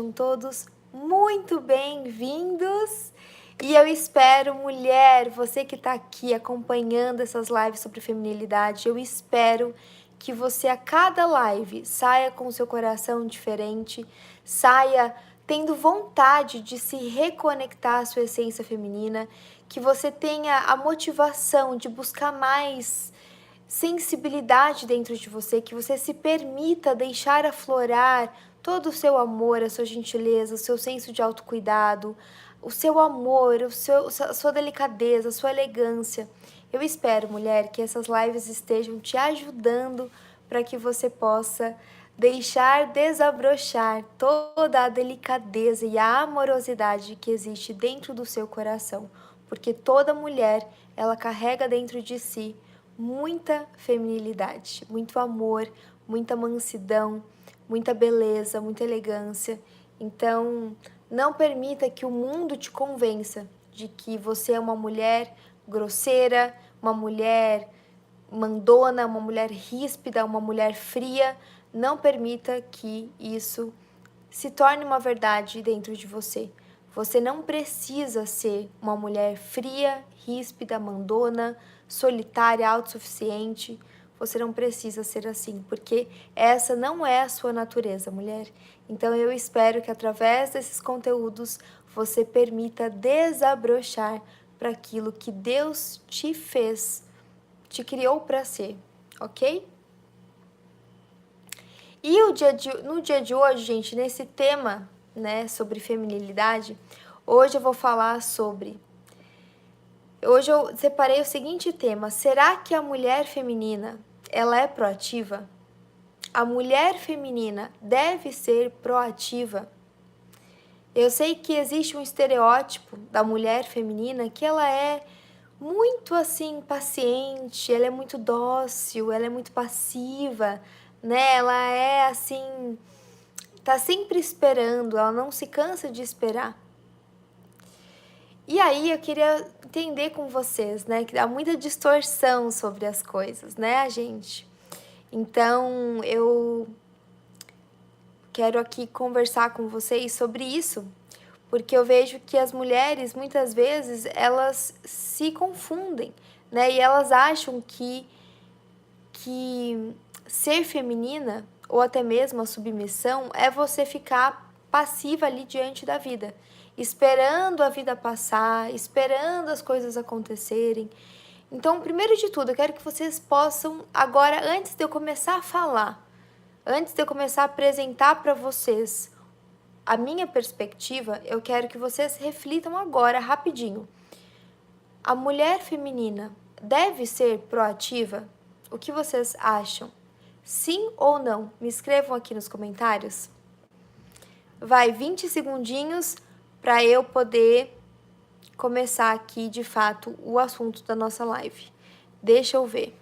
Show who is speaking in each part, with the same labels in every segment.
Speaker 1: Sejam todos muito bem-vindos e eu espero, mulher, você que está aqui acompanhando essas lives sobre feminilidade, eu espero que você a cada live saia com o seu coração diferente, saia tendo vontade de se reconectar à sua essência feminina, que você tenha a motivação de buscar mais sensibilidade dentro de você, que você se permita deixar aflorar todo o seu amor, a sua gentileza, o seu senso de autocuidado, o seu amor, a sua delicadeza, a sua elegância. Eu espero, mulher, que essas lives estejam te ajudando para que você possa deixar desabrochar toda a delicadeza e a amorosidade que existe dentro do seu coração, porque toda mulher, ela carrega dentro de si muita feminilidade, muito amor, muita mansidão, muita beleza, muita elegância. Então, não permita que o mundo te convença de que você é uma mulher grosseira, uma mulher mandona, uma mulher ríspida, uma mulher fria. Não permita que isso se torne uma verdade dentro de você. Você não precisa ser uma mulher fria, ríspida, mandona, solitária, autossuficiente. Você não precisa ser assim, porque essa não é a sua natureza, mulher. Então eu espero que através desses conteúdos você permita desabrochar para aquilo que Deus te fez, te criou para ser, ok? E no dia de hoje, gente, nesse tema, né, sobre feminilidade, hoje eu vou falar sobre... Hoje eu separei o seguinte tema: será que a mulher feminina, ela é proativa? A mulher feminina deve ser proativa? Eu sei que existe um estereótipo da mulher feminina que ela é muito assim paciente, ela é muito dócil, ela é muito passiva, né? Ela é assim, tá sempre esperando, ela não se cansa de esperar. E aí eu queria entender com vocês, né, que há muita distorção sobre as coisas, né, gente? Então, eu quero aqui conversar com vocês sobre isso, porque eu vejo que as mulheres, muitas vezes, elas se confundem, né? E elas acham que ser feminina, ou até mesmo a submissão, é você ficar passiva ali diante da vida, esperando a vida passar, esperando as coisas acontecerem. Então, primeiro de tudo, eu quero que vocês possam, agora, antes de eu começar a falar, antes de eu começar a apresentar para vocês a minha perspectiva, eu quero que vocês reflitam agora, rapidinho. A mulher feminina deve ser proativa? O que vocês acham? Sim ou não? Me escrevam aqui nos comentários. Vai 20 segundinhos para eu poder começar aqui, de fato, o assunto da nossa live. Deixa eu ver.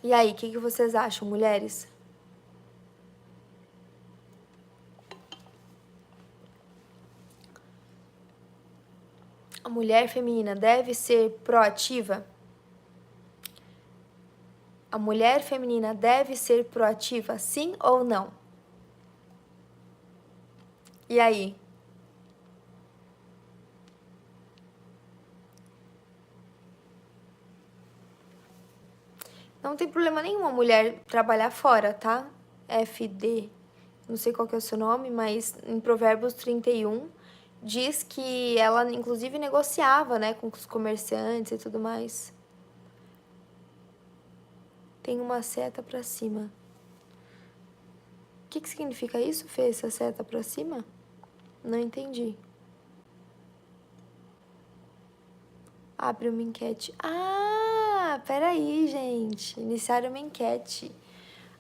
Speaker 1: E aí, o que vocês acham, mulheres? A mulher feminina deve ser proativa? A mulher feminina deve ser proativa, sim ou não? E aí? Não tem problema nenhum a mulher trabalhar fora, tá? FD, não sei qual que é o seu nome, mas em Provérbios 31 diz que ela inclusive negociava, né, com os comerciantes e tudo mais. Tem uma seta pra cima. O que significa isso, Fê, essa seta pra cima? Não entendi. Abre uma enquete. Ah, peraí, gente. Iniciar uma enquete.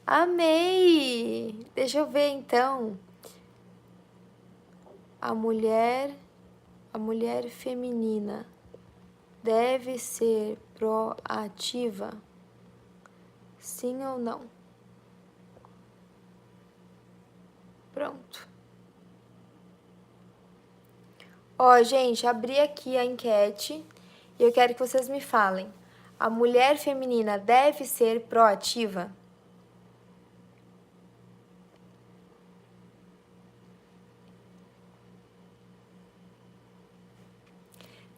Speaker 1: Amei! Deixa eu ver, então. A mulher feminina deve ser proativa? Sim ou não? Pronto. Ó, gente, abri aqui a enquete e eu quero que vocês me falem. A mulher feminina deve ser proativa?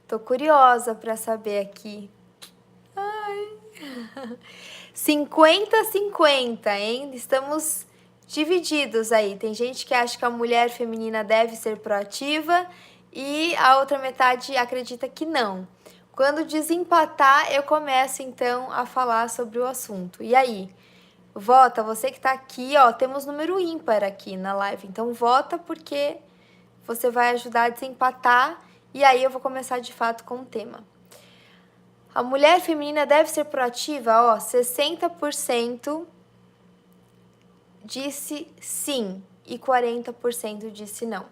Speaker 1: Tô curiosa para saber aqui. Ai. 50-50, hein? Estamos divididos aí. Tem gente que acha que a mulher feminina deve ser proativa e a outra metade acredita que não. Quando desempatar, eu começo então a falar sobre o assunto. E aí? Vota, você que tá aqui, ó, temos número ímpar aqui na live. Então vota porque você vai ajudar a desempatar e aí eu vou começar de fato com o tema. A mulher feminina deve ser proativa? Ó, 60% disse sim e 40% disse não.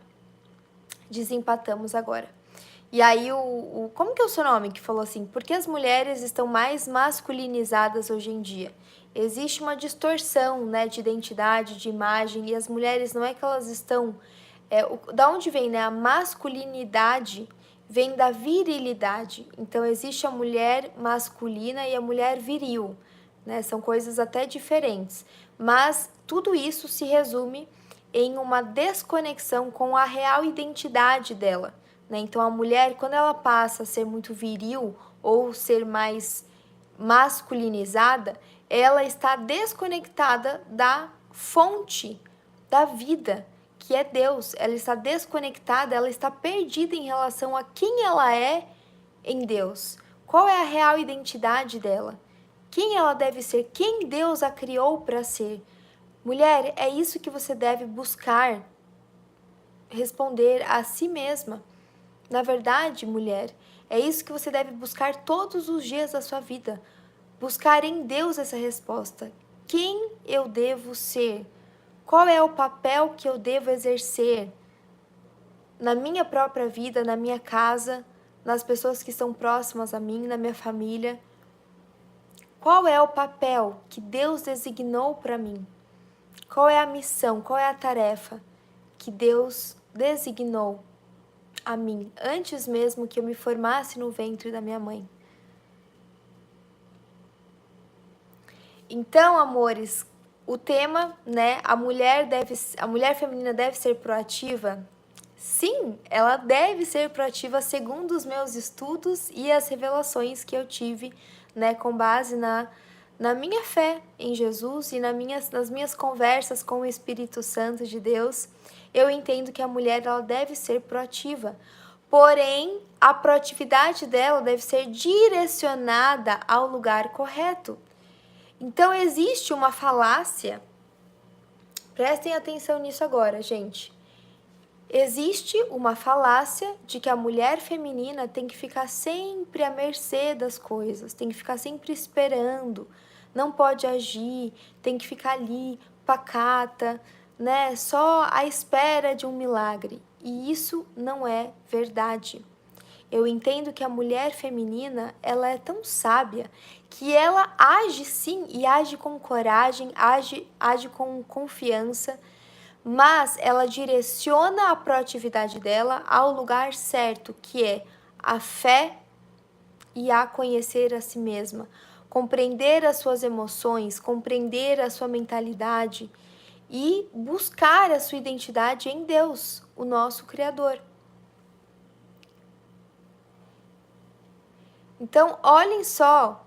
Speaker 1: Desempatamos agora. E aí, como que é o seu nome que falou assim? Por que as mulheres estão mais masculinizadas hoje em dia? Existe uma distorção, né, de identidade, de imagem, e as mulheres não é que elas estão... da onde vem, né? A masculinidade vem da virilidade. Então, existe a mulher masculina e a mulher viril, né? São coisas até diferentes. Mas tudo isso se resume em uma desconexão com a real identidade dela, né? Então, a mulher, quando ela passa a ser muito viril ou ser mais masculinizada, ela está desconectada da fonte da vida, que é Deus. Ela está desconectada, ela está perdida em relação a quem ela é em Deus. Qual é a real identidade dela? Quem ela deve ser? Quem Deus a criou para ser? Mulher, é isso que você deve buscar responder a si mesma. Na verdade, mulher, é isso que você deve buscar todos os dias da sua vida. Buscar em Deus essa resposta. Quem eu devo ser? Qual é o papel que eu devo exercer na minha própria vida, na minha casa, nas pessoas que estão próximas a mim, na minha família? Qual é o papel que Deus designou para mim? Qual é a missão, qual é a tarefa que Deus designou a mim, antes mesmo que eu me formasse no ventre da minha mãe? Então, amores, o tema, né, a mulher feminina deve ser proativa? Sim, ela deve ser proativa segundo os meus estudos e as revelações que eu tive, né, com base na minha fé em Jesus e nas minhas conversas com o Espírito Santo de Deus. Eu entendo que a mulher ela deve ser proativa. Porém, a proatividade dela deve ser direcionada ao lugar correto. Então, existe uma falácia. Prestem atenção nisso agora, gente. Existe uma falácia de que a mulher feminina tem que ficar sempre à mercê das coisas, tem que ficar sempre esperando, não pode agir, tem que ficar ali, pacata, né? Só à espera de um milagre. E isso não é verdade. Eu entendo que a mulher feminina, ela é tão sábia que ela age sim e age com coragem, age com confiança, mas ela direciona a proatividade dela ao lugar certo, que é a fé e a conhecer a si mesma, compreender as suas emoções, compreender a sua mentalidade e buscar a sua identidade em Deus, o nosso Criador. Então, olhem só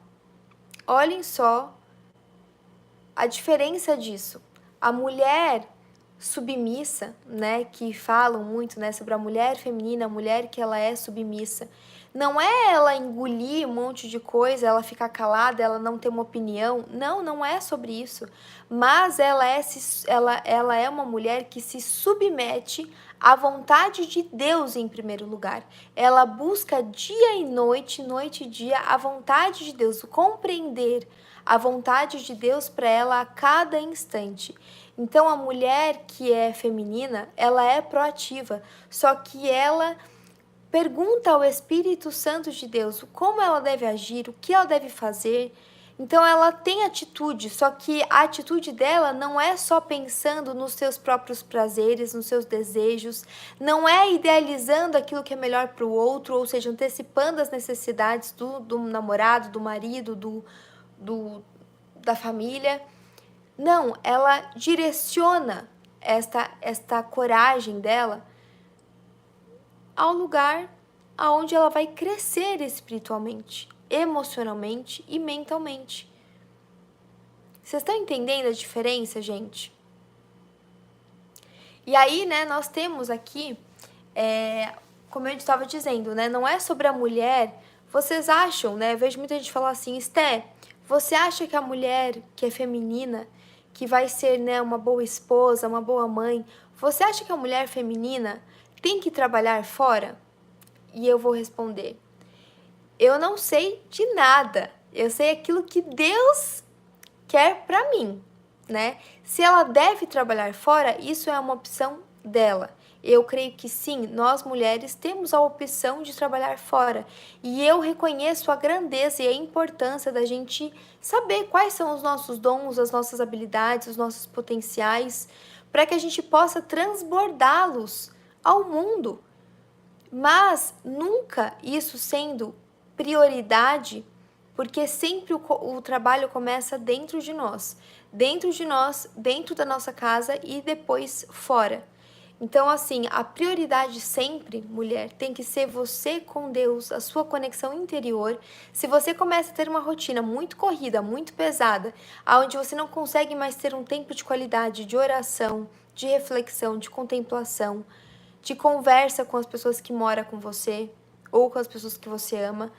Speaker 1: a diferença disso. A mulher submissa, né, que falam muito, né, sobre a mulher feminina, a mulher que ela é submissa. Não é ela engolir um monte de coisa, ela ficar calada, ela não ter uma opinião. Não, não é sobre isso. Mas ela é uma mulher que se submete à vontade de Deus em primeiro lugar. Ela busca dia e noite, noite e dia, a vontade de Deus, compreender a vontade de Deus para ela a cada instante. Então, a mulher que é feminina, ela é proativa, só que ela pergunta ao Espírito Santo de Deus como ela deve agir, o que ela deve fazer. Então ela tem atitude, só que a atitude dela não é só pensando nos seus próprios prazeres, nos seus desejos, não é idealizando aquilo que é melhor para o outro, ou seja, antecipando as necessidades do namorado, do marido, da família. Não, ela direciona esta coragem dela ao lugar aonde ela vai crescer espiritualmente, emocionalmente e mentalmente. Vocês estão entendendo a diferença, gente? E aí, né, nós temos aqui, como eu estava dizendo, né, não é sobre a mulher. Vocês acham, né, eu vejo muita gente falar assim, Esté, você acha que a mulher que é feminina, que vai ser, né, uma boa esposa, uma boa mãe, você acha que a mulher feminina tem que trabalhar fora? E eu vou responder, eu não sei de nada, eu sei aquilo que Deus quer para mim, né? Se ela deve trabalhar fora, isso é uma opção dela. Eu creio que sim, nós mulheres temos a opção de trabalhar fora. E eu reconheço a grandeza e a importância da gente saber quais são os nossos dons, as nossas habilidades, os nossos potenciais, para que a gente possa transbordá-los ao mundo. Mas nunca isso sendo prioridade, porque sempre o trabalho começa dentro de nós, dentro da nossa casa e depois fora. Então, assim, a prioridade sempre, mulher, tem que ser você com Deus, a sua conexão interior. Se você começa a ter uma rotina muito corrida, muito pesada, onde você não consegue mais ter um tempo de qualidade, de oração, de reflexão, de contemplação, de conversa com as pessoas que moram com você ou com as pessoas que você ama.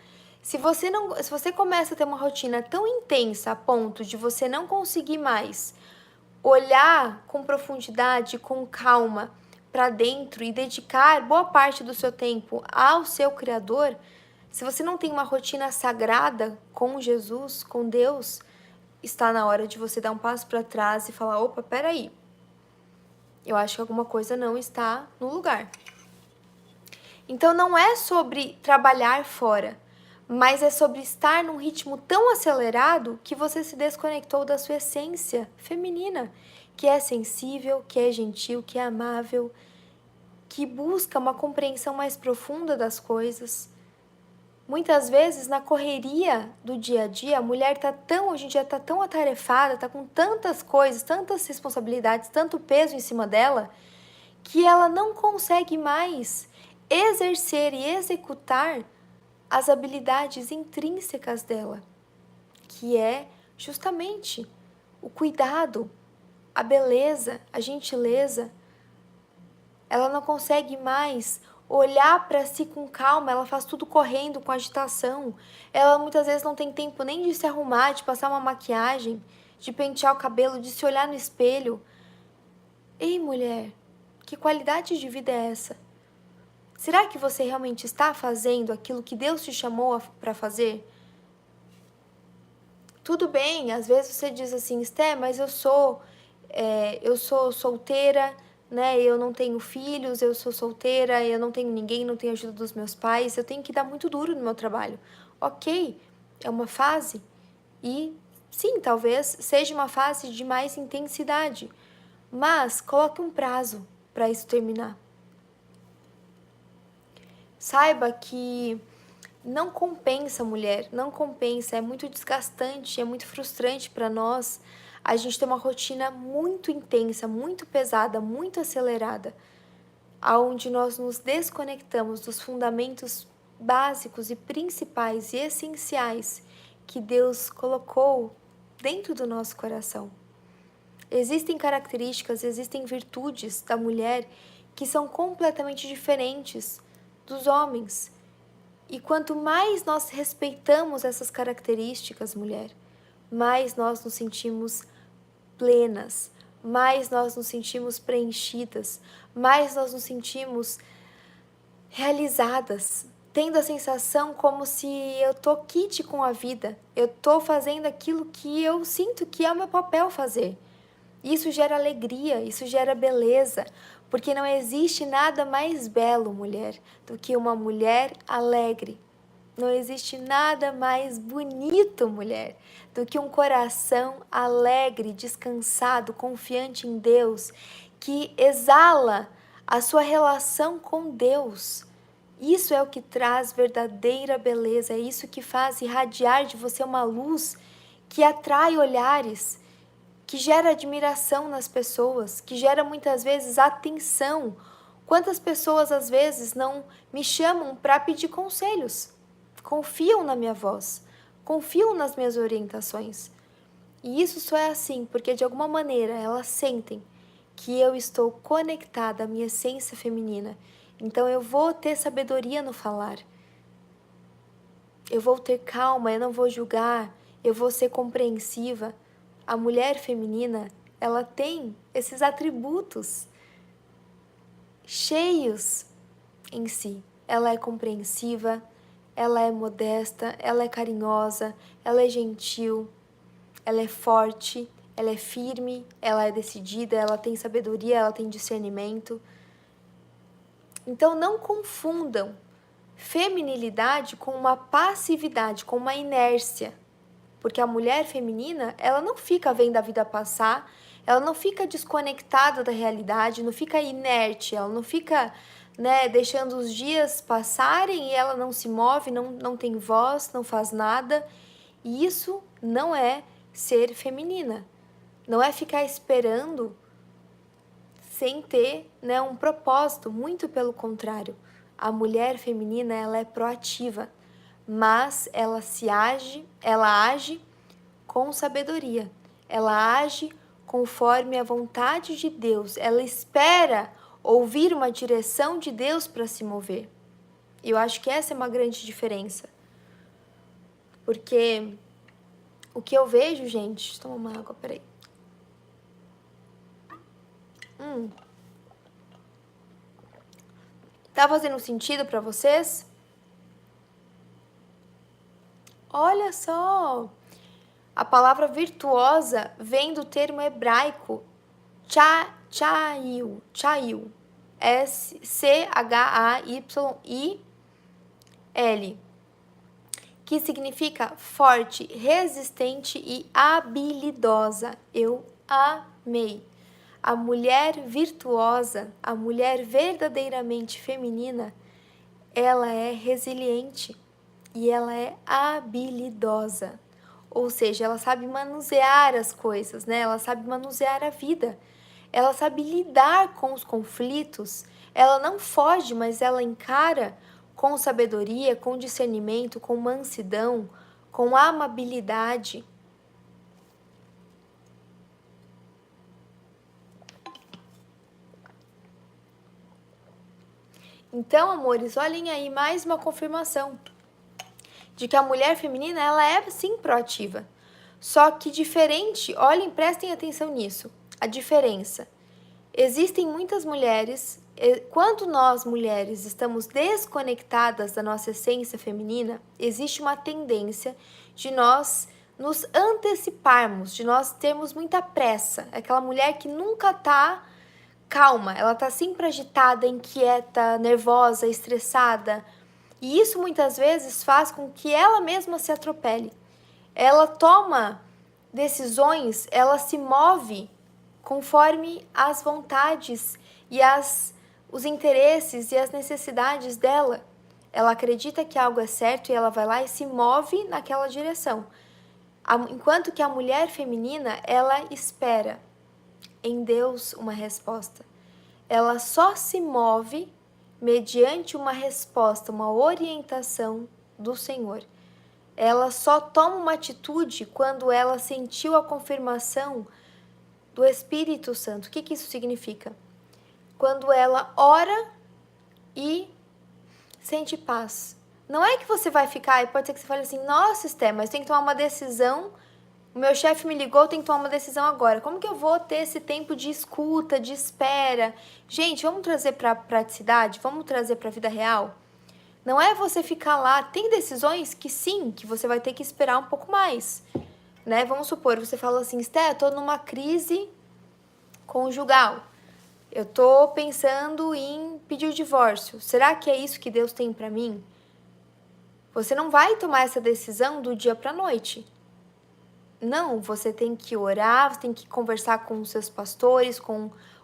Speaker 1: Se você começa a ter uma rotina tão intensa a ponto de você não conseguir mais olhar com profundidade, com calma para dentro e dedicar boa parte do seu tempo ao seu Criador, se você não tem uma rotina sagrada com Jesus, com Deus, está na hora de você dar um passo para trás e falar: opa, peraí, eu acho que alguma coisa não está no lugar. Então não é sobre trabalhar fora, mas é sobre estar num ritmo tão acelerado que você se desconectou da sua essência feminina, que é sensível, que é gentil, que é amável, que busca uma compreensão mais profunda das coisas. Muitas vezes, na correria do dia a dia, a mulher hoje em dia está tão atarefada, está com tantas coisas, tantas responsabilidades, tanto peso em cima dela, que ela não consegue mais exercer e executar as habilidades intrínsecas dela, que é justamente o cuidado, a beleza, a gentileza. Ela não consegue mais olhar para si com calma, ela faz tudo correndo, com agitação. Ela muitas vezes não tem tempo nem de se arrumar, de passar uma maquiagem, de pentear o cabelo, de se olhar no espelho. Ei, mulher, que qualidade de vida é essa? Será que você realmente está fazendo aquilo que Deus te chamou para fazer? Tudo bem, às vezes você diz assim, Esté, mas eu sou solteira, né? Eu não tenho filhos, eu sou solteira, eu não tenho ninguém, não tenho ajuda dos meus pais, eu tenho que dar muito duro no meu trabalho. Ok, é uma fase e sim, talvez seja uma fase de mais intensidade, mas coloque um prazo para isso terminar. Saiba que não compensa, mulher, não compensa, é muito desgastante, é muito frustrante para nós. A gente tem uma rotina muito intensa, muito pesada, muito acelerada, aonde nós nos desconectamos dos fundamentos básicos e principais e essenciais que Deus colocou dentro do nosso coração. Existem características, existem virtudes da mulher que são completamente diferentes dos homens. E quanto mais nós respeitamos essas características, mulher, mais nós nos sentimos plenas, mais nós nos sentimos preenchidas, mais nós nos sentimos realizadas, tendo a sensação como se eu tô kit com a vida, eu tô fazendo aquilo que eu sinto que é o meu papel fazer. Isso gera alegria, isso gera beleza, porque não existe nada mais belo, mulher, do que uma mulher alegre. Não existe nada mais bonito, mulher, do que um coração alegre, descansado, confiante em Deus, que exala a sua relação com Deus. Isso é o que traz verdadeira beleza, é isso que faz irradiar de você uma luz que atrai olhares, que gera admiração nas pessoas, que gera muitas vezes atenção. Quantas pessoas às vezes não me chamam para pedir conselhos? Confiam na minha voz, confiam nas minhas orientações. E isso só é assim porque de alguma maneira elas sentem que eu estou conectada à minha essência feminina. Então eu vou ter sabedoria no falar. Eu vou ter calma, eu não vou julgar, eu vou ser compreensiva. A mulher feminina, ela tem esses atributos cheios em si. Ela é compreensiva, ela é modesta, ela é carinhosa, ela é gentil, ela é forte, ela é firme, ela é decidida, ela tem sabedoria, ela tem discernimento. Então não confundam feminilidade com uma passividade, com uma inércia. Porque a mulher feminina, ela não fica vendo a vida passar, ela não fica desconectada da realidade, não fica inerte, ela não fica, deixando os dias passarem e ela não se move, não tem voz, não faz nada. E isso não é ser feminina. Não é ficar esperando sem ter, um propósito, muito pelo contrário. A mulher feminina, ela é proativa, mas ela age com sabedoria. Ela age conforme a vontade de Deus. Ela espera ouvir uma direção de Deus para se mover. E eu acho que essa é uma grande diferença. Porque o que eu vejo, gente... Deixa eu tomar uma água, peraí. Tá fazendo sentido para vocês? Olha só! A palavra virtuosa vem do termo hebraico chail, S-C-H-A-Y-I-L, que significa forte, resistente e habilidosa. Eu amei. A mulher virtuosa, a mulher verdadeiramente feminina, ela é resiliente e ela é habilidosa. Ou seja, ela sabe manusear as coisas, Ela sabe manusear a vida. Ela sabe lidar com os conflitos. Ela não foge, mas ela encara com sabedoria, com discernimento, com mansidão, com amabilidade. Então, amores, olhem aí mais uma confirmação de que a mulher feminina, ela é sim proativa. Só que diferente, olhem, prestem atenção nisso, a diferença. Existem muitas mulheres, quando nós mulheres estamos desconectadas da nossa essência feminina, existe uma tendência de nós nos anteciparmos, de nós termos muita pressa. Aquela mulher que nunca tá calma, ela tá sempre agitada, inquieta, nervosa, estressada. E isso muitas vezes faz com que ela mesma se atropele. Ela toma decisões, ela se move conforme as vontades e os interesses e as necessidades dela. Ela acredita que algo é certo e ela vai lá e se move naquela direção. Enquanto que a mulher feminina, ela espera em Deus uma resposta. Ela só se move mediante uma resposta, uma orientação do Senhor. Ela só toma uma atitude quando ela sentiu a confirmação do Espírito Santo. O que isso significa? Quando ela ora e sente paz. Não é que você vai ficar, e pode ser que você fale assim, nossa, Esté, mas tem que tomar uma decisão. O meu chefe me ligou, tem que tomar uma decisão agora. Como que eu vou ter esse tempo de escuta, de espera? Gente, vamos trazer para a praticidade? Vamos trazer para a vida real? Não é você ficar lá. Tem decisões que sim, que você vai ter que esperar um pouco mais. Vamos supor, você fala assim, Esté, eu tô numa crise conjugal. Eu tô pensando em pedir o divórcio. Será que é isso que Deus tem para mim? Você não vai tomar essa decisão do dia para a noite. Não, você tem que orar, você tem que conversar com os seus pastores,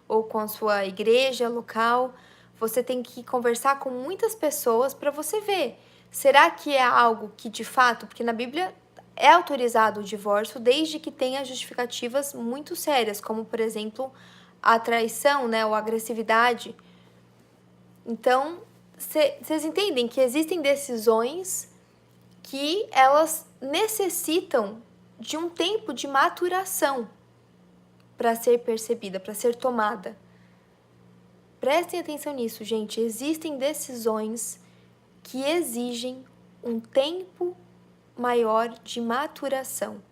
Speaker 1: ou com a sua igreja local. Você tem que conversar com muitas pessoas para você ver. Será que é algo que de fato, porque na Bíblia é autorizado o divórcio desde que tenha justificativas muito sérias, como por exemplo a traição, né, ou a agressividade. Então, vocês entendem que existem decisões que elas necessitam de um tempo de maturação para ser percebida, para ser tomada. Prestem atenção nisso, gente. Existem decisões que exigem um tempo maior de maturação.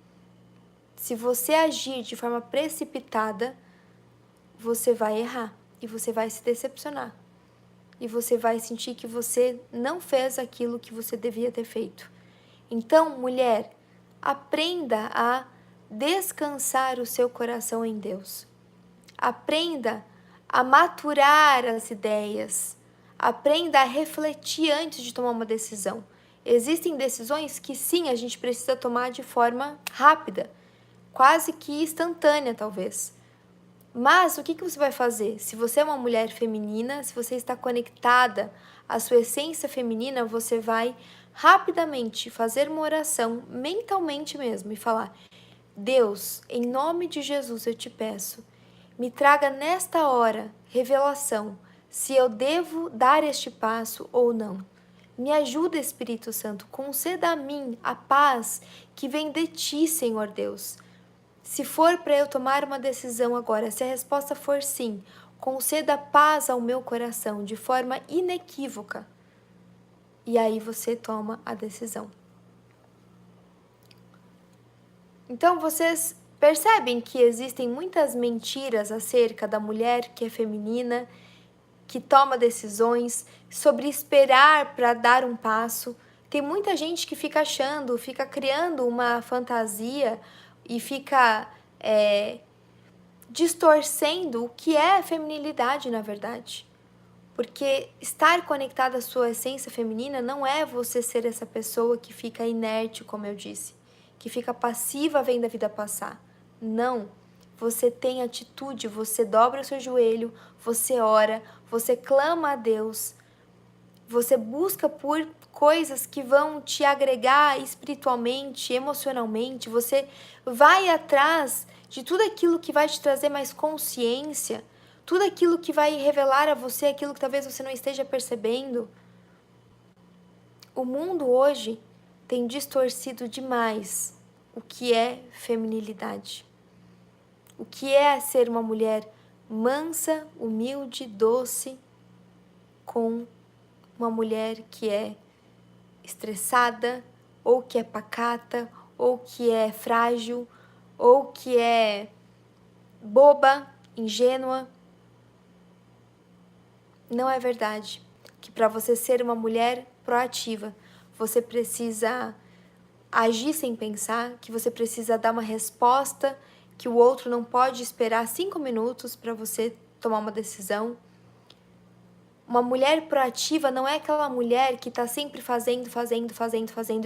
Speaker 1: Se você agir de forma precipitada, você vai errar e você vai se decepcionar. E você vai sentir que você não fez aquilo que você devia ter feito. Então, mulher, aprenda a descansar o seu coração em Deus. Aprenda a maturar as ideias. Aprenda a refletir antes de tomar uma decisão. Existem decisões que sim, a gente precisa tomar de forma rápida, quase que instantânea, talvez. Mas o que você vai fazer? Se você é uma mulher feminina, se você está conectada à sua essência feminina, você vai rapidamente fazer uma oração, mentalmente mesmo, e falar: Deus, em nome de Jesus eu te peço, me traga nesta hora revelação se eu devo dar este passo ou não. Me ajuda, Espírito Santo, conceda a mim a paz que vem de ti, Senhor Deus. Se for para eu tomar uma decisão agora, se a resposta for sim, conceda paz ao meu coração de forma inequívoca. E aí você toma a decisão. Então vocês percebem que existem muitas mentiras acerca da mulher que é feminina, que toma decisões, sobre esperar para dar um passo. Tem muita gente que fica achando, fica criando uma fantasia e fica distorcendo o que é a feminilidade, na verdade. Porque estar conectada à sua essência feminina não é você ser essa pessoa que fica inerte, como eu disse, que fica passiva vendo a vida passar. Não. Você tem atitude, você dobra o seu joelho, você ora, você clama a Deus, você busca por coisas que vão te agregar espiritualmente, emocionalmente, você vai atrás de tudo aquilo que vai te trazer mais consciência, tudo aquilo que vai revelar a você aquilo que talvez você não esteja percebendo. O mundo hoje tem distorcido demais o que é feminilidade. O que é ser uma mulher mansa, humilde, doce, com uma mulher que é estressada, ou que é pacata, ou que é frágil, ou que é boba, ingênua. Não é verdade que para você ser uma mulher proativa, você precisa agir sem pensar, que você precisa dar uma resposta, que o outro não pode esperar 5 minutos para você tomar uma decisão. Uma mulher proativa não é aquela mulher que está sempre fazendo,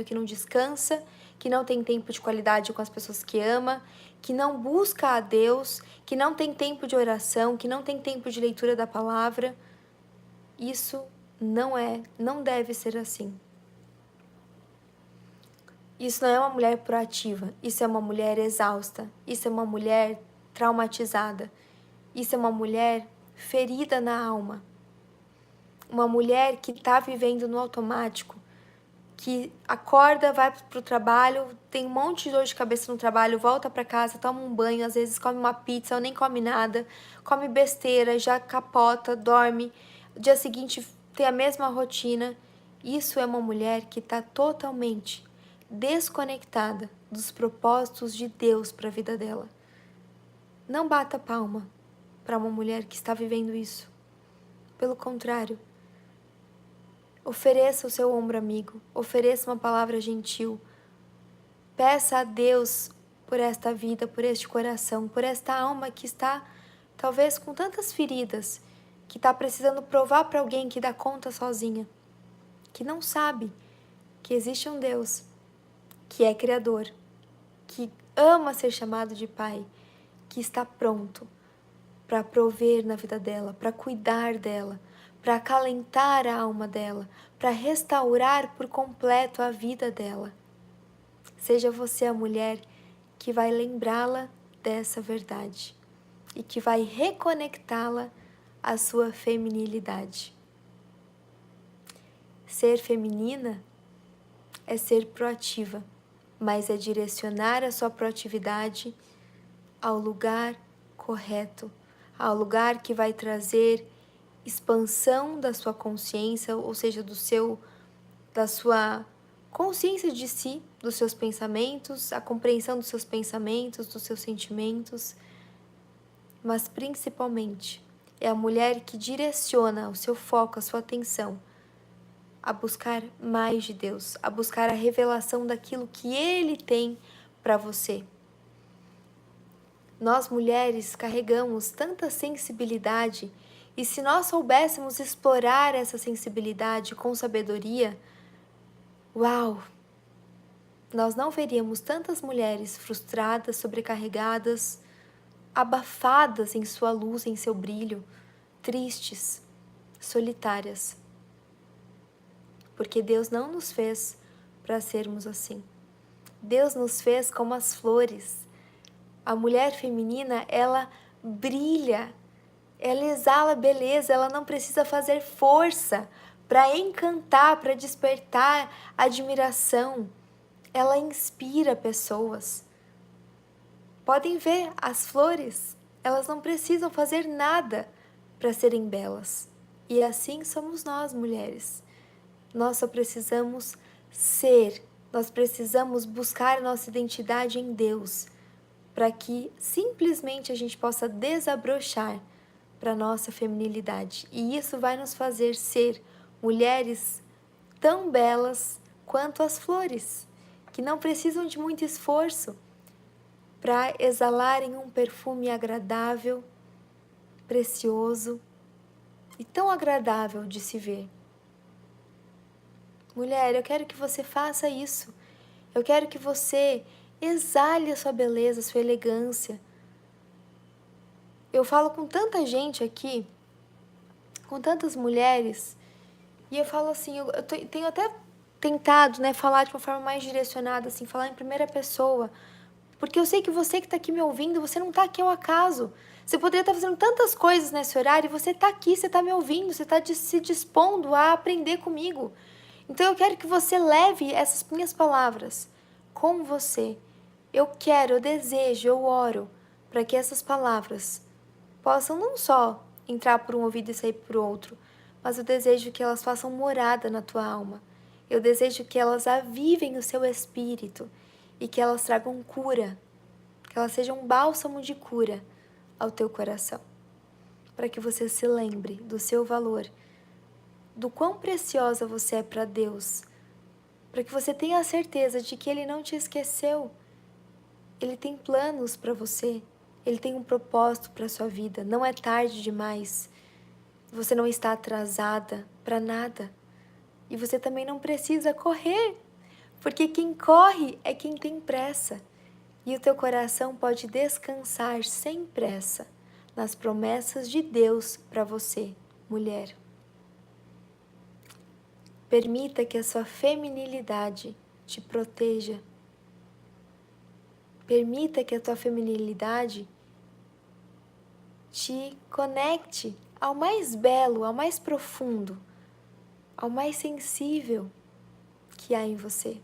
Speaker 1: que não descansa, que não tem tempo de qualidade com as pessoas que ama, que não busca a Deus, que não tem tempo de oração, que não tem tempo de leitura da palavra. Isso não deve ser assim. Isso não é uma mulher proativa, isso é uma mulher exausta, isso é uma mulher traumatizada, isso é uma mulher ferida na alma. Uma mulher que está vivendo no automático, que acorda, vai para o trabalho, tem um monte de dor de cabeça no trabalho, volta para casa, toma um banho, às vezes come uma pizza ou nem come nada, come besteira, já capota, dorme, no dia seguinte tem a mesma rotina. Isso é uma mulher que está totalmente desconectada dos propósitos de Deus para a vida dela. Não bata palma para uma mulher que está vivendo isso. Pelo contrário, ofereça o seu ombro amigo, ofereça uma palavra gentil. Peça a Deus por esta vida, por este coração, por esta alma que está talvez com tantas feridas, que está precisando provar para alguém que dá conta sozinha, que não sabe que existe um Deus que é criador, que ama ser chamado de pai, que está pronto para prover na vida dela, para cuidar dela, para acalentar a alma dela, para restaurar por completo a vida dela. Seja você a mulher que vai lembrá-la dessa verdade e que vai reconectá-la à sua feminilidade. Ser feminina é ser proativa, mas é direcionar a sua proatividade ao lugar correto, ao lugar que vai trazer expansão da sua consciência, ou seja, da sua consciência de si, dos seus pensamentos, a compreensão dos seus pensamentos, dos seus sentimentos, mas principalmente é a mulher que direciona o seu foco, a sua atenção a buscar mais de Deus, a buscar a revelação daquilo que Ele tem para você. Nós mulheres carregamos tanta sensibilidade e se nós soubéssemos explorar essa sensibilidade com sabedoria, uau! Nós não veríamos tantas mulheres frustradas, sobrecarregadas, abafadas em sua luz, em seu brilho, tristes, solitárias. Porque Deus não nos fez para sermos assim. Deus nos fez como as flores. A mulher feminina, ela brilha, ela exala beleza, ela não precisa fazer força para encantar, para despertar admiração. Ela inspira pessoas. Podem ver, as flores, elas não precisam fazer nada para serem belas. E assim somos nós, mulheres. Nós só precisamos ser, nós precisamos buscar a nossa identidade em Deus, para que simplesmente a gente possa desabrochar para a nossa feminilidade. E isso vai nos fazer ser mulheres tão belas quanto as flores, que não precisam de muito esforço para exalarem um perfume agradável, precioso e tão agradável de se ver. Mulher, eu quero que você faça isso. Eu quero que você exale a sua beleza, a sua elegância. Eu falo com tanta gente aqui, com tantas mulheres, e eu falo assim, tenho até tentado, né, falar de uma forma mais direcionada, assim, falar em primeira pessoa, porque eu sei que você que está aqui me ouvindo, você não está aqui ao acaso. Você poderia estar fazendo tantas coisas nesse horário e você está aqui, você está me ouvindo, você está se dispondo a aprender comigo. Então eu quero que você leve essas minhas palavras com você. Eu quero, eu desejo, eu oro para que essas palavras possam não só entrar por um ouvido e sair por outro, mas eu desejo que elas façam morada na tua alma. Eu desejo que elas avivem o seu espírito e que elas tragam cura, que elas sejam um bálsamo de cura ao teu coração, para que você se lembre do seu valor, do quão preciosa você é para Deus, para que você tenha a certeza de que Ele não te esqueceu. Ele tem planos para você, Ele tem um propósito para a sua vida. Não é tarde demais, você não está atrasada para nada. E você também não precisa correr, porque quem corre é quem tem pressa. E o teu coração pode descansar sem pressa nas promessas de Deus para você, mulher. Permita que a sua feminilidade te proteja. Permita que a tua feminilidade te conecte ao mais belo, ao mais profundo, ao mais sensível que há em você.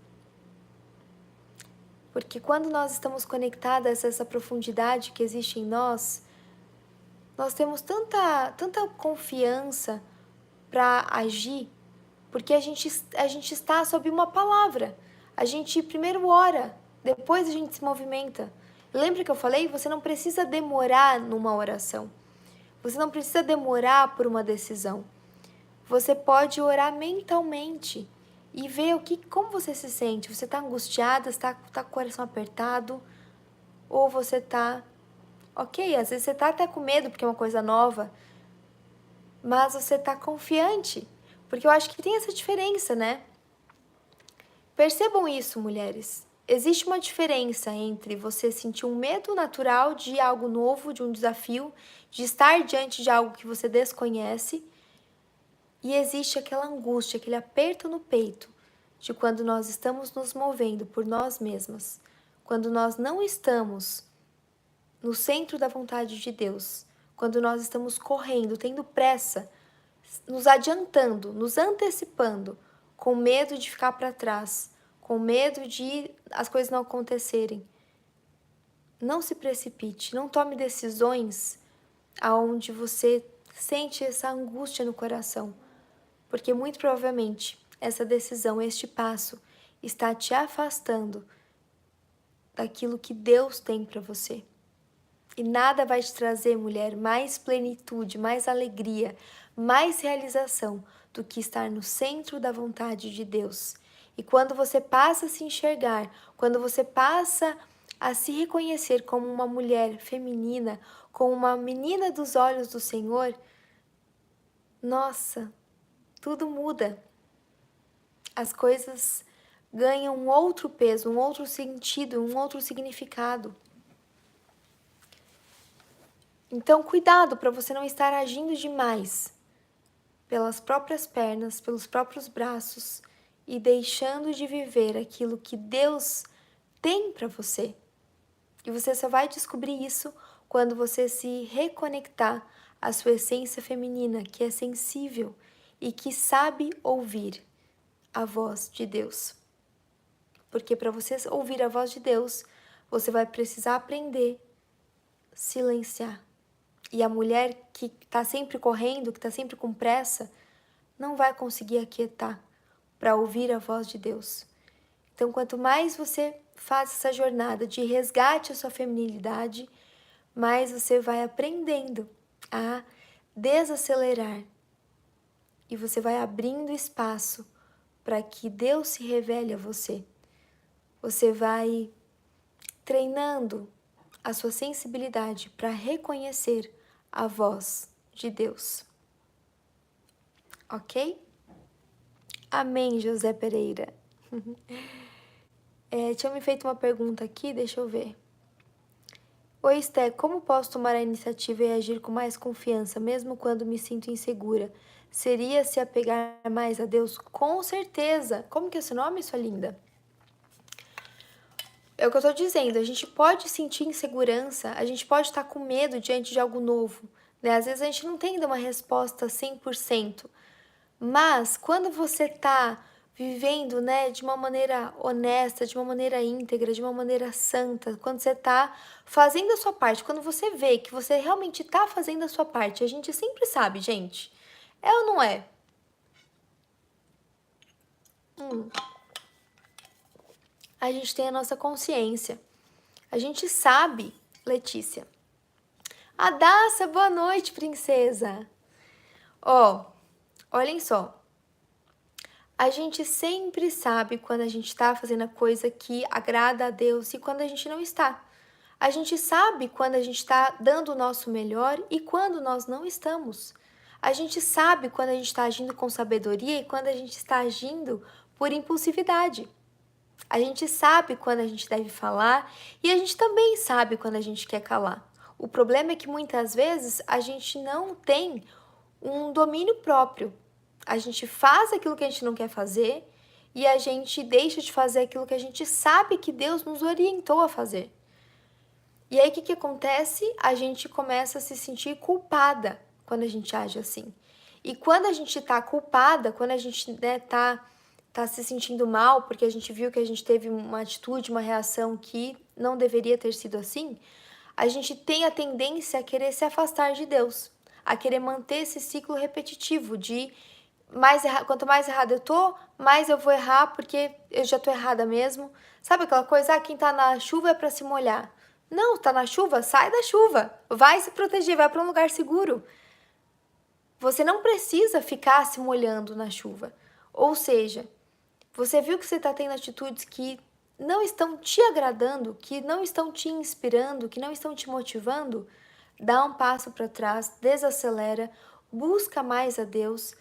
Speaker 1: Porque quando nós estamos conectadas a essa profundidade que existe em nós, nós temos tanta confiança para agir, porque a gente está sob uma palavra. A gente primeiro ora, depois a gente se movimenta. Lembra que eu falei? Você não precisa demorar numa oração. Você não precisa demorar por uma decisão. Você pode orar mentalmente e ver como você se sente. Você está angustiada, está com o coração apertado, ou você está ok, às vezes você está até com medo porque é uma coisa nova, mas você está confiante, porque eu acho que tem essa diferença, né? Percebam isso, mulheres. Existe uma diferença entre você sentir um medo natural de algo novo, de um desafio, de estar diante de algo que você desconhece, e existe aquela angústia, aquele aperto no peito de quando nós estamos nos movendo por nós mesmas, quando nós não estamos no centro da vontade de Deus, quando nós estamos correndo, tendo pressa, nos adiantando, nos antecipando, com medo de ficar para trás, com medo de as coisas não acontecerem. Não se precipite, não tome decisões aonde você sente essa angústia no coração, porque muito provavelmente essa decisão, este passo, está te afastando daquilo que Deus tem para você. E nada vai te trazer, mulher, mais plenitude, mais alegria, mais realização do que estar no centro da vontade de Deus. E quando você passa a se enxergar, quando você passa a se reconhecer como uma mulher feminina, como uma menina dos olhos do Senhor, nossa, tudo muda. As coisas ganham um outro peso, um outro sentido, um outro significado. Então, cuidado para você não estar agindo demais pelas próprias pernas, pelos próprios braços e deixando de viver aquilo que Deus tem para você. E você só vai descobrir isso quando você se reconectar à sua essência feminina, que é sensível e que sabe ouvir a voz de Deus. Porque para você ouvir a voz de Deus, você vai precisar aprender a silenciar. E a mulher que está sempre correndo, que está sempre com pressa, não vai conseguir aquietar para ouvir a voz de Deus. Então, quanto mais você faz essa jornada de resgate à sua feminilidade, mais você vai aprendendo a desacelerar. E você vai abrindo espaço para que Deus se revele a você. Você vai treinando a sua sensibilidade para reconhecer a voz de Deus. Ok? Amém, José Pereira. Tinha me feito uma pergunta aqui, deixa eu ver. Oi, Esté, como posso tomar a iniciativa e agir com mais confiança, mesmo quando me sinto insegura? Seria se apegar mais a Deus? Com certeza! Como que é seu nome, sua linda? É o que eu tô dizendo, a gente pode sentir insegurança, a gente pode estar com medo diante de algo novo, né? Às vezes a gente não tem ainda uma resposta 100%, mas quando você tá vivendo, né, de uma maneira honesta, de uma maneira íntegra, de uma maneira santa, quando você tá fazendo a sua parte, quando você vê que você realmente tá fazendo a sua parte, a gente sempre sabe, gente, é ou não é? A gente tem a nossa consciência. A gente sabe, Letícia. Adassa, boa noite, princesa. Olhem só. A gente sempre sabe quando a gente está fazendo a coisa que agrada a Deus e quando a gente não está. A gente sabe quando a gente está dando o nosso melhor e quando nós não estamos. A gente sabe quando a gente está agindo com sabedoria e quando a gente está agindo por impulsividade. A gente sabe quando a gente deve falar e a gente também sabe quando a gente quer calar. O problema é que muitas vezes a gente não tem um domínio próprio. A gente faz aquilo que a gente não quer fazer e a gente deixa de fazer aquilo que a gente sabe que Deus nos orientou a fazer. E aí o que acontece? A gente começa a se sentir culpada quando a gente age assim. E quando a gente tá culpada, quando a gente, né, tá se sentindo mal porque a gente viu que a gente teve uma atitude, uma reação que não deveria ter sido assim, a gente tem a tendência a querer se afastar de Deus, a querer manter esse ciclo repetitivo de quanto mais errada eu tô, mais eu vou errar porque eu já tô errada mesmo. Sabe aquela coisa, quem tá na chuva é para se molhar. Não, tá na chuva, sai da chuva, vai se proteger, vai para um lugar seguro. Você não precisa ficar se molhando na chuva. Ou seja, você viu que você está tendo atitudes que não estão te agradando, que não estão te inspirando, que não estão te motivando? Dá um passo para trás, desacelera, busca mais a Deus,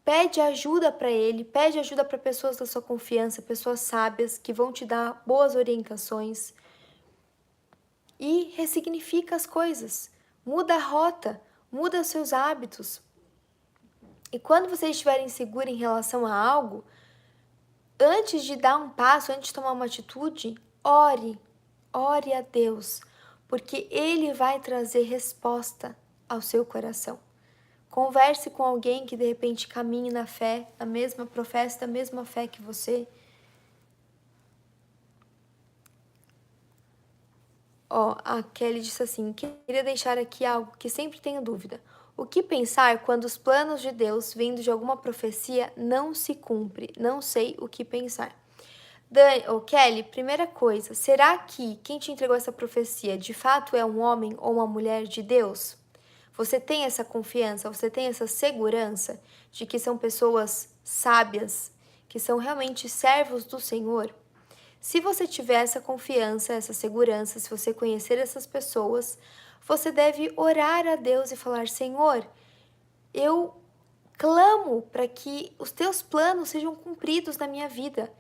Speaker 1: Pede ajuda para ele, pede ajuda para pessoas da sua confiança, pessoas sábias que vão te dar boas orientações. E ressignifica as coisas, muda a rota, muda os seus hábitos. E quando você estiver inseguro em relação a algo, antes de dar um passo, antes de tomar uma atitude, ore a Deus, porque Ele vai trazer resposta ao seu coração. Converse com alguém que de repente caminhe na fé, professe da mesma fé que você. A Kelly disse assim: queria deixar aqui algo que sempre tenho dúvida. O que pensar quando os planos de Deus, vindo de alguma profecia, não se cumpre? Não sei o que pensar. Kelly, primeira coisa, será que quem te entregou essa profecia de fato é um homem ou uma mulher de Deus? Você tem essa confiança, você tem essa segurança de que são pessoas sábias, que são realmente servos do Senhor? Se você tiver essa confiança, essa segurança, se você conhecer essas pessoas, você deve orar a Deus e falar: Senhor, eu clamo para que os teus planos sejam cumpridos na minha vida.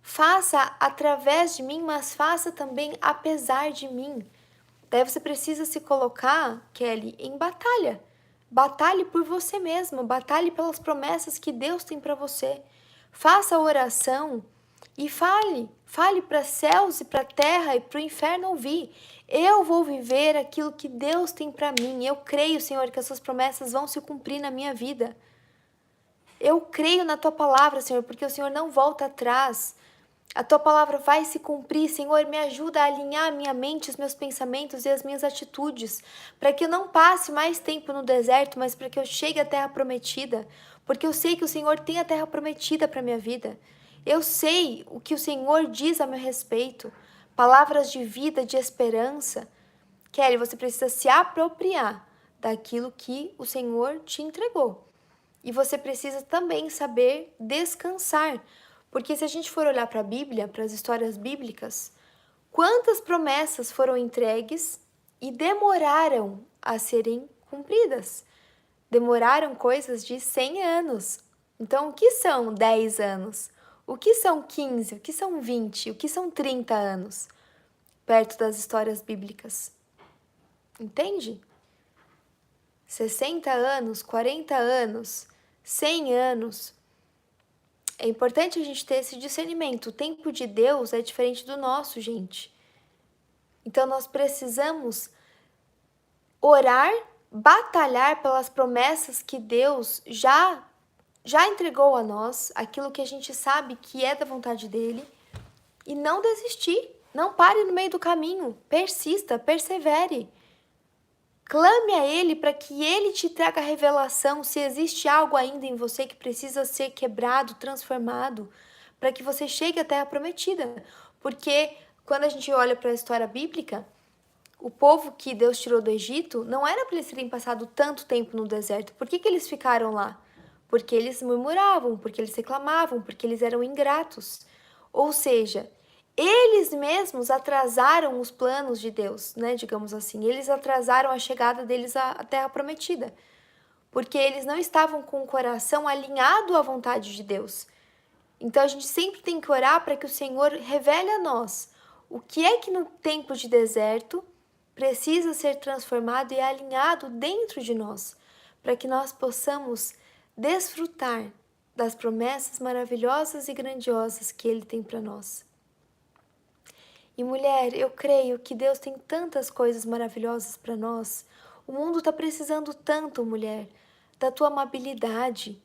Speaker 1: Faça através de mim, mas faça também apesar de mim. Daí você precisa se colocar, Kelly, em batalha. Batalhe por você mesma, batalhe pelas promessas que Deus tem para você. Faça a oração e fale para céus e para terra e para o inferno ouvir. Eu vou viver aquilo que Deus tem para mim. Eu creio, Senhor, que as suas promessas vão se cumprir na minha vida. Eu creio na tua palavra, Senhor, porque o Senhor não volta atrás. A tua palavra vai se cumprir, Senhor, me ajuda a alinhar a minha mente, os meus pensamentos e as minhas atitudes, para que eu não passe mais tempo no deserto, mas para que eu chegue à terra prometida, porque eu sei que o Senhor tem a terra prometida para minha vida. Eu sei o que o Senhor diz a meu respeito, palavras de vida, de esperança. Kelly, você precisa se apropriar daquilo que o Senhor te entregou. E você precisa também saber descansar. Porque se a gente for olhar para a Bíblia, para as histórias bíblicas, quantas promessas foram entregues e demoraram a serem cumpridas? Demoraram coisas de 100 anos. Então, o que são 10 anos? O que são 15? O que são 20? O que são 30 anos? Perto das histórias bíblicas. Entende? 60 anos, 40 anos, 100 anos. É importante a gente ter esse discernimento. O tempo de Deus é diferente do nosso, gente. Então, nós precisamos orar, batalhar pelas promessas que Deus já entregou a nós, aquilo que a gente sabe que é da vontade dele, e não desistir. Não pare no meio do caminho. Persista, persevere. Clame a Ele para que Ele te traga a revelação se existe algo ainda em você que precisa ser quebrado, transformado, para que você chegue à Terra Prometida. Porque quando a gente olha para a história bíblica, o povo que Deus tirou do Egito não era para eles terem passado tanto tempo no deserto. Por que eles ficaram lá? Porque eles murmuravam, porque eles reclamavam, porque eles eram ingratos. Ou seja, eles mesmos atrasaram os planos de Deus, né? Digamos assim. Eles atrasaram a chegada deles à Terra Prometida. Porque eles não estavam com o coração alinhado à vontade de Deus. Então a gente sempre tem que orar para que o Senhor revele a nós o que é que no tempo de deserto precisa ser transformado e alinhado dentro de nós, para que nós possamos desfrutar das promessas maravilhosas e grandiosas que Ele tem para nós. E mulher, eu creio que Deus tem tantas coisas maravilhosas para nós. O mundo está precisando tanto, mulher, da tua amabilidade,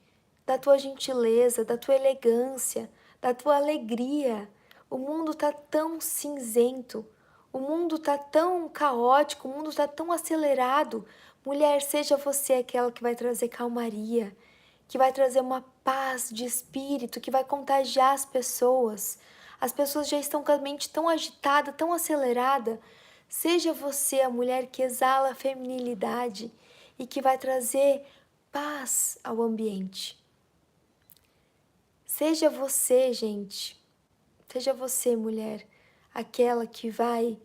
Speaker 1: da tua gentileza, da tua elegância, da tua alegria. O mundo está tão cinzento, o mundo está tão caótico, o mundo está tão acelerado. Mulher, seja você aquela que vai trazer calmaria, que vai trazer uma paz de espírito, que vai contagiar as pessoas. As pessoas já estão com a mente tão agitada, tão acelerada. Seja você a mulher que exala a feminilidade e que vai trazer paz ao ambiente. Seja você, gente, seja você, mulher, aquela que vai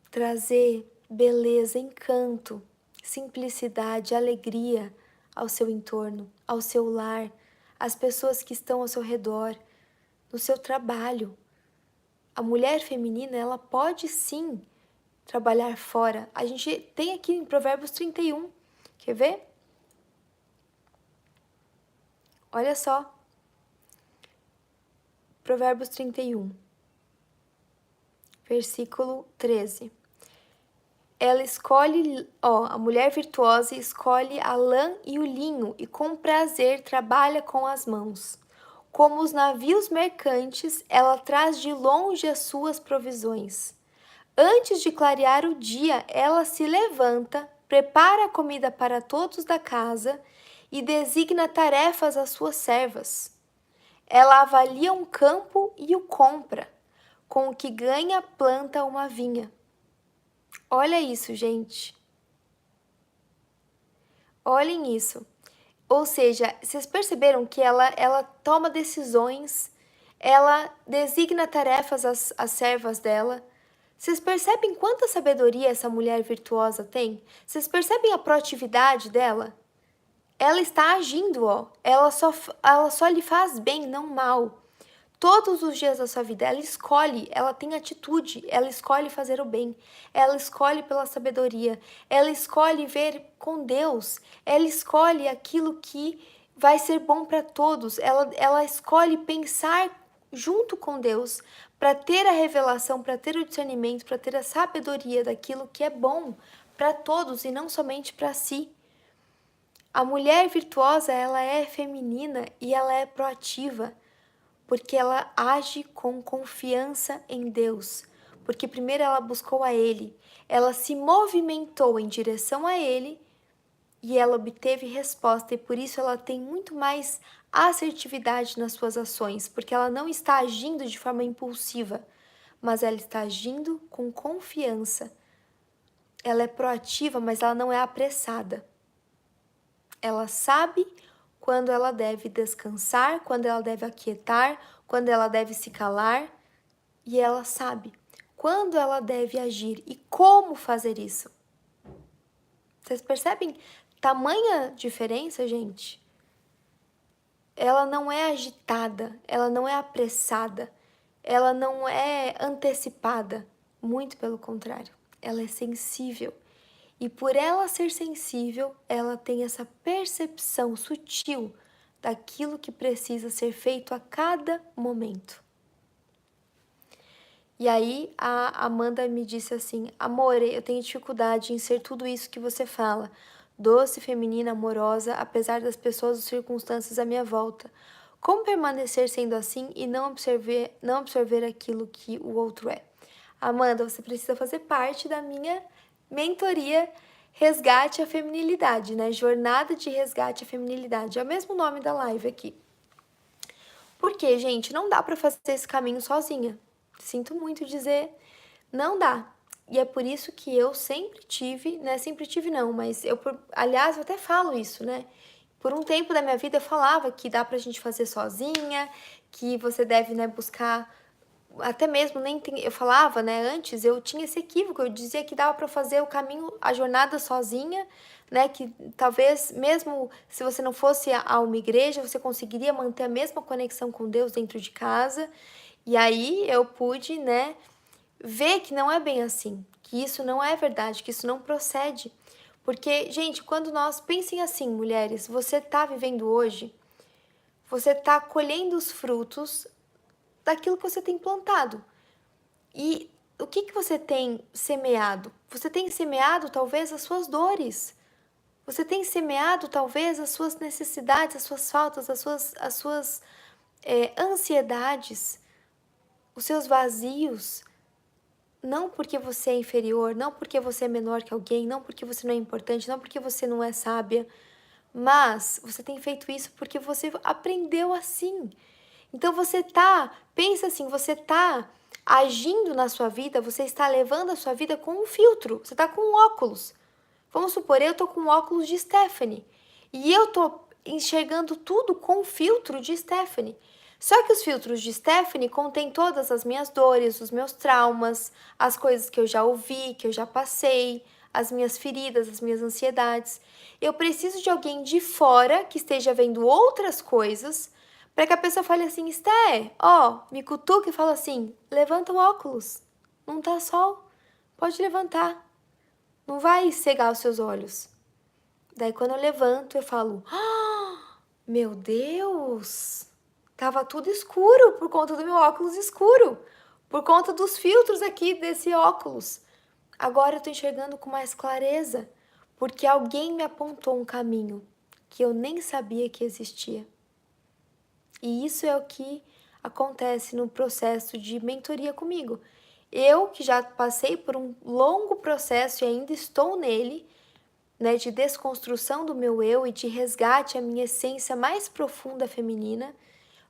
Speaker 1: trazer beleza, encanto, simplicidade, alegria ao seu entorno, ao seu lar, às pessoas que estão ao seu redor, no seu trabalho. A mulher feminina, ela pode sim trabalhar fora. A gente tem aqui em Provérbios 31. Quer ver? Olha só. Provérbios 31, versículo 13. Ela escolhe, a mulher virtuosa escolhe a lã e o linho e com prazer trabalha com as mãos. Como os navios mercantes, ela traz de longe as suas provisões. Antes de clarear o dia, ela se levanta, prepara a comida para todos da casa e designa tarefas às suas servas. Ela avalia um campo e o compra, com o que ganha planta uma vinha. Olha isso, gente. Olhem isso. Ou seja, vocês perceberam que ela toma decisões, ela designa tarefas às servas dela. Vocês percebem quanta sabedoria essa mulher virtuosa tem? Vocês percebem a proatividade dela? Ela está agindo, ela só lhe faz bem, não mal. Todos os dias da sua vida, ela escolhe, ela tem atitude, ela escolhe fazer o bem, ela escolhe pela sabedoria, ela escolhe ver com Deus, ela escolhe aquilo que vai ser bom para todos, ela escolhe pensar junto com Deus para ter a revelação, para ter o discernimento, para ter a sabedoria daquilo que é bom para todos e não somente para si. A mulher virtuosa, ela é feminina e ela é proativa, porque ela age com confiança em Deus, porque primeiro ela buscou a Ele, ela se movimentou em direção a Ele e ela obteve resposta e por isso ela tem muito mais assertividade nas suas ações, porque ela não está agindo de forma impulsiva, mas ela está agindo com confiança. Ela é proativa, mas ela não é apressada. Ela sabe quando ela deve descansar, quando ela deve aquietar, quando ela deve se calar, e ela sabe quando ela deve agir e como fazer isso. Vocês percebem tamanha diferença, gente? Ela não é agitada, ela não é apressada, ela não é antecipada, muito pelo contrário, ela é sensível. E por ela ser sensível, ela tem essa percepção sutil daquilo que precisa ser feito a cada momento. E aí a Amanda me disse assim: amor, eu tenho dificuldade em ser tudo isso que você fala. Doce, feminina, amorosa, apesar das pessoas e circunstâncias à minha volta. Como permanecer sendo assim e não absorver aquilo que o outro é? Amanda, você precisa fazer parte da minha mentoria Resgate a Feminilidade, né? Jornada de Resgate à Feminilidade. É o mesmo nome da live aqui. Porque, gente, não dá pra fazer esse caminho sozinha. Sinto muito dizer, não dá. E é por isso que eu sempre tive, né? Sempre tive não, mas aliás, eu até falo isso, né? Por um tempo da minha vida eu falava que dá pra gente fazer sozinha, que você deve, né, buscar até mesmo eu falava, né, antes eu tinha esse equívoco, eu dizia que dava para fazer o caminho, a jornada sozinha, né, que talvez mesmo se você não fosse a uma igreja, você conseguiria manter a mesma conexão com Deus dentro de casa. E aí eu pude, né, ver que não é bem assim, que isso não é verdade, que isso não procede. Porque, gente, quando pensem assim, mulheres, você tá vivendo hoje, você tá colhendo os frutos daquilo que você tem plantado. E o que você tem semeado? Você tem semeado talvez as suas dores. Você tem semeado talvez as suas necessidades, as suas faltas, as suas ansiedades, os seus vazios. Não porque você é inferior, não porque você é menor que alguém, não porque você não é importante, não porque você não é sábia, mas você tem feito isso porque você aprendeu assim. Então pensa assim, você tá agindo na sua vida, você está levando a sua vida com um filtro, você tá com um óculos. Vamos supor, eu tô com um óculos de Stephanie e eu tô enxergando tudo com o filtro de Stephanie. Só que os filtros de Stephanie contêm todas as minhas dores, os meus traumas, as coisas que eu já ouvi, que eu já passei, as minhas feridas, as minhas ansiedades. Eu preciso de alguém de fora que esteja vendo outras coisas para que a pessoa fale assim, Esté, ó, me cutuca e fala assim, levanta o óculos, não tá sol, pode levantar, não vai cegar os seus olhos. Daí quando eu levanto, eu falo, meu Deus, tava tudo escuro por conta do meu óculos escuro, por conta dos filtros aqui desse óculos. Agora eu tô enxergando com mais clareza, porque alguém me apontou um caminho que eu nem sabia que existia. E isso é o que acontece no processo de mentoria comigo. Eu, que já passei por um longo processo e ainda estou nele, né, de desconstrução do meu eu e de resgate à minha essência mais profunda feminina,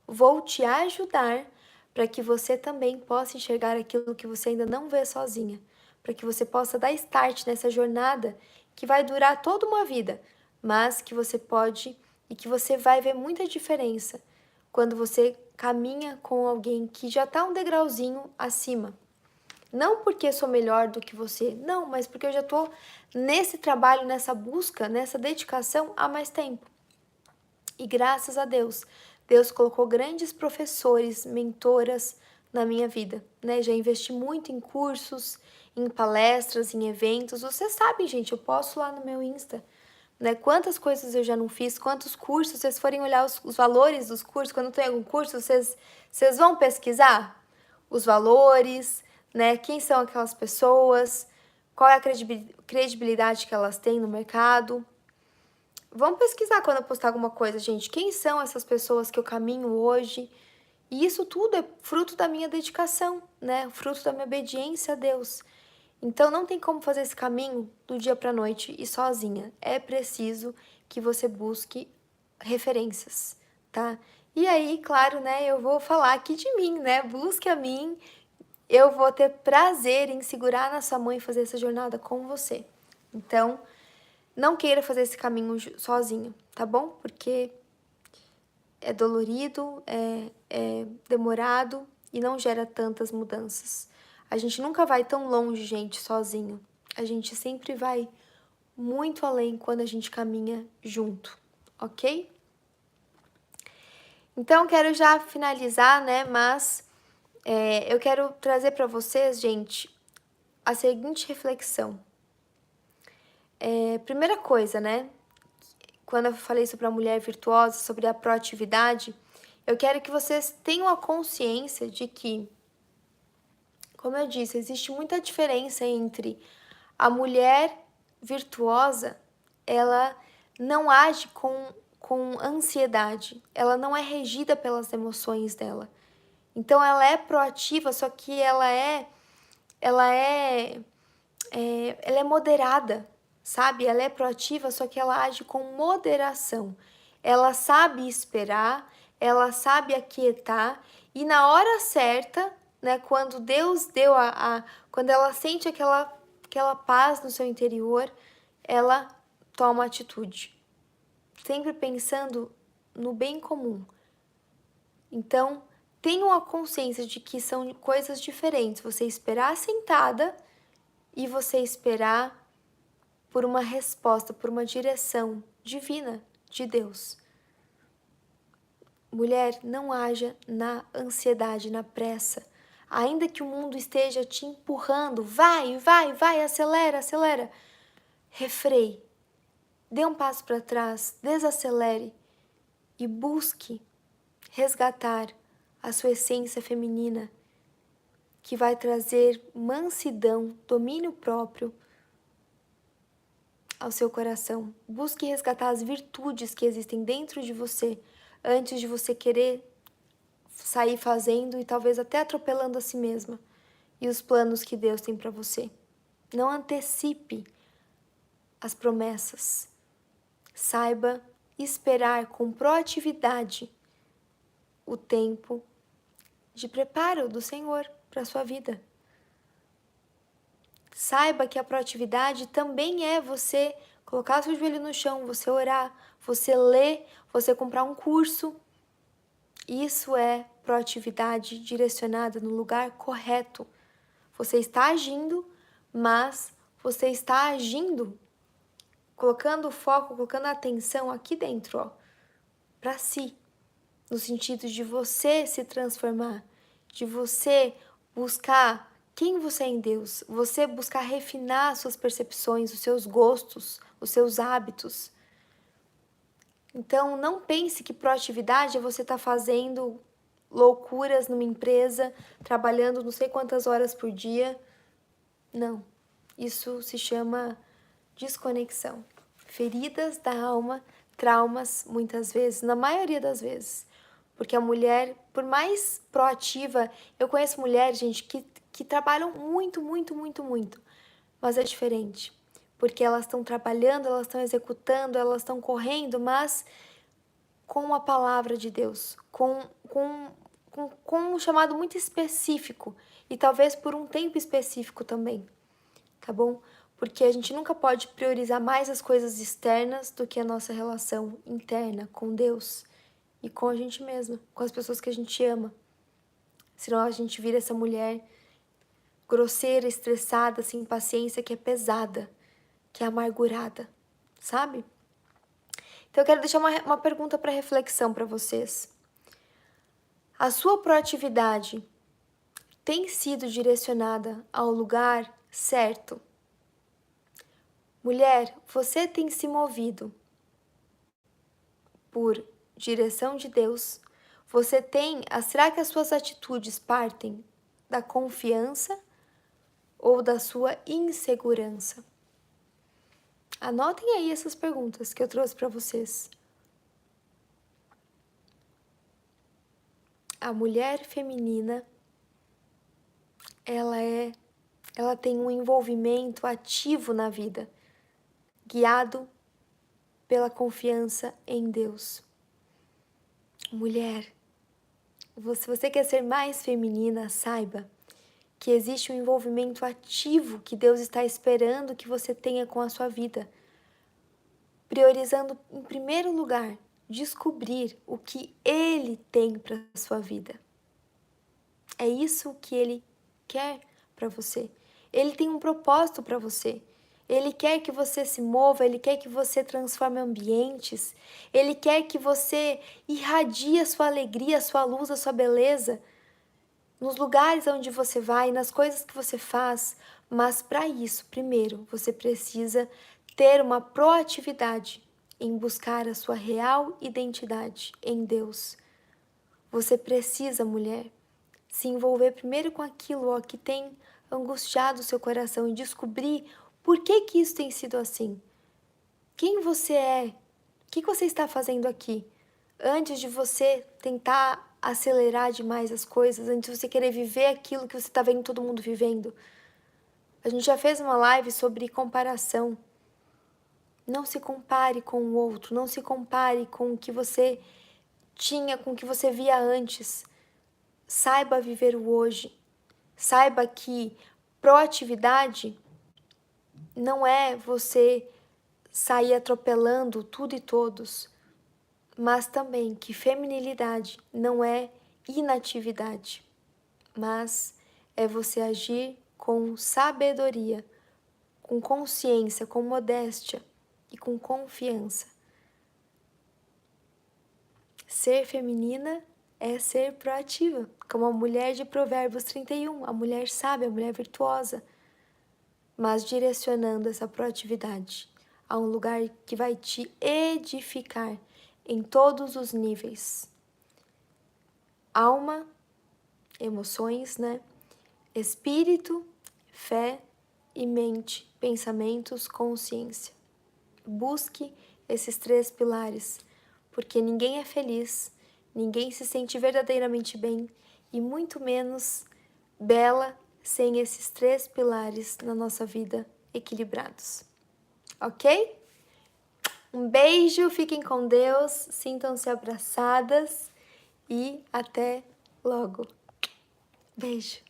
Speaker 1: vou te ajudar para que você também possa enxergar aquilo que você ainda não vê sozinha, para que você possa dar start nessa jornada que vai durar toda uma vida, mas que você pode e que você vai ver muita diferença quando você caminha com alguém que já está um degrauzinho acima. Não porque sou melhor do que você, não, mas porque eu já estou nesse trabalho, nessa busca, nessa dedicação há mais tempo. E graças a Deus, Deus colocou grandes professores, mentoras na minha vida, né? Já investi muito em cursos, em palestras, em eventos. Vocês sabem, gente, eu posto lá no meu Insta, né? Quantas coisas eu já não fiz, quantos cursos, vocês forem olhar os valores dos cursos, quando tem algum curso, vocês vão pesquisar os valores, né? Quem são aquelas pessoas, qual é a credibilidade que elas têm no mercado. Vamos pesquisar quando eu postar alguma coisa, gente. Quem são essas pessoas que eu caminho hoje? E isso tudo é fruto da minha dedicação, né? Fruto da minha obediência a Deus. Então não tem como fazer esse caminho do dia para a noite e sozinha. É preciso que você busque referências, tá? E aí, claro, né, eu vou falar aqui de mim, né? Busque a mim. Eu vou ter prazer em segurar na sua mão e fazer essa jornada com você. Então, não queira fazer esse caminho sozinho, tá bom? Porque é dolorido, é demorado e não gera tantas mudanças. A gente nunca vai tão longe, gente, sozinho. A gente sempre vai muito além quando a gente caminha junto, ok? Então, quero já finalizar, né? Mas eu quero trazer para vocês, gente, a seguinte reflexão. Primeira coisa, né? Quando eu falei sobre a mulher virtuosa, sobre a proatividade, eu quero que vocês tenham a consciência de que, como eu disse, existe muita diferença entre a mulher virtuosa, ela não age com ansiedade, ela não é regida pelas emoções dela. Então ela é proativa, só que ela é moderada, sabe? Ela é proativa, só que ela age com moderação. Ela sabe esperar, ela sabe aquietar e na hora certa, né, quando Deus deu quando ela sente aquela paz no seu interior, ela toma atitude. Sempre pensando no bem comum. Então, tenham a consciência de que são coisas diferentes. Você esperar sentada e você esperar por uma resposta, por uma direção divina de Deus. Mulher, não haja na ansiedade, na pressa. Ainda que o mundo esteja te empurrando, vai, acelera, acelera. Refreie. Dê um passo para trás, desacelere e busque resgatar a sua essência feminina, que vai trazer mansidão, domínio próprio ao seu coração. Busque resgatar as virtudes que existem dentro de você antes de você querer sair fazendo e talvez até atropelando a si mesma e os planos que Deus tem para você. Não antecipe as promessas. Saiba esperar com proatividade o tempo de preparo do Senhor para a sua vida. Saiba que a proatividade também é você colocar seu joelho no chão, você orar, você ler, você comprar um curso. Isso é proatividade direcionada no lugar correto. Você está agindo, mas você está agindo, colocando o foco, colocando a atenção aqui dentro, ó, para si, no sentido de você se transformar, de você buscar quem você é em Deus, você buscar refinar suas percepções, os seus gostos, os seus hábitos. Então, não pense que proatividade é você estar fazendo loucuras numa empresa, trabalhando não sei quantas horas por dia. Não, isso se chama desconexão. Feridas da alma, traumas, muitas vezes, na maioria das vezes. Porque a mulher, por mais proativa, eu conheço mulheres, gente, que trabalham muito, muito, muito, muito. Mas é diferente. Porque elas estão trabalhando, elas estão executando, elas estão correndo, mas com a palavra de Deus, com um chamado muito específico. E talvez por um tempo específico também. Tá bom? Porque a gente nunca pode priorizar mais as coisas externas do que a nossa relação interna com Deus e com a gente mesma, com as pessoas que a gente ama. Senão a gente vira essa mulher grosseira, estressada, sem paciência, que é pesada, que é amargurada, sabe? Então eu quero deixar uma pergunta para reflexão para vocês. A sua proatividade tem sido direcionada ao lugar certo? Mulher, você tem se movido por direção de Deus? Será que as suas atitudes partem da confiança ou da sua insegurança? Anotem aí essas perguntas que eu trouxe para vocês. A mulher feminina, ela tem um envolvimento ativo na vida, guiado pela confiança em Deus. Mulher, se você quer ser mais feminina, saiba que existe um envolvimento ativo que Deus está esperando que você tenha com a sua vida, priorizando em primeiro lugar descobrir o que Ele tem para a sua vida. É isso que Ele quer para você. Ele tem um propósito para você. Ele quer que você se mova, Ele quer que você transforme ambientes, Ele quer que você irradie a sua alegria, a sua luz, a sua beleza nos lugares onde você vai, nas coisas que você faz. Mas para isso, primeiro, você precisa ter uma proatividade em buscar a sua real identidade em Deus. Você precisa, mulher, se envolver primeiro com aquilo que tem angustiado o seu coração e descobrir por que isso tem sido assim. Quem você é? O que você está fazendo aqui? Antes de você tentar acelerar demais as coisas, antes de você querer viver aquilo que você está vendo todo mundo vivendo. A gente já fez uma live sobre comparação. Não se compare com o outro, não se compare com o que você tinha, com o que você via antes. Saiba viver o hoje. Saiba que proatividade não é você sair atropelando tudo e todos, mas também que feminilidade não é inatividade, mas é você agir com sabedoria, com consciência, com modéstia e com confiança. Ser feminina é ser proativa, como a mulher de Provérbios 31, a mulher sábia, a mulher virtuosa, mas direcionando essa proatividade a um lugar que vai te edificar em todos os níveis. Alma, emoções, né? Espírito, fé e mente, pensamentos, consciência. Busque esses 3 pilares, porque ninguém é feliz, ninguém se sente verdadeiramente bem e muito menos bela sem esses 3 pilares na nossa vida equilibrados. Ok? Um beijo, fiquem com Deus, sintam-se abraçadas e até logo. Beijo!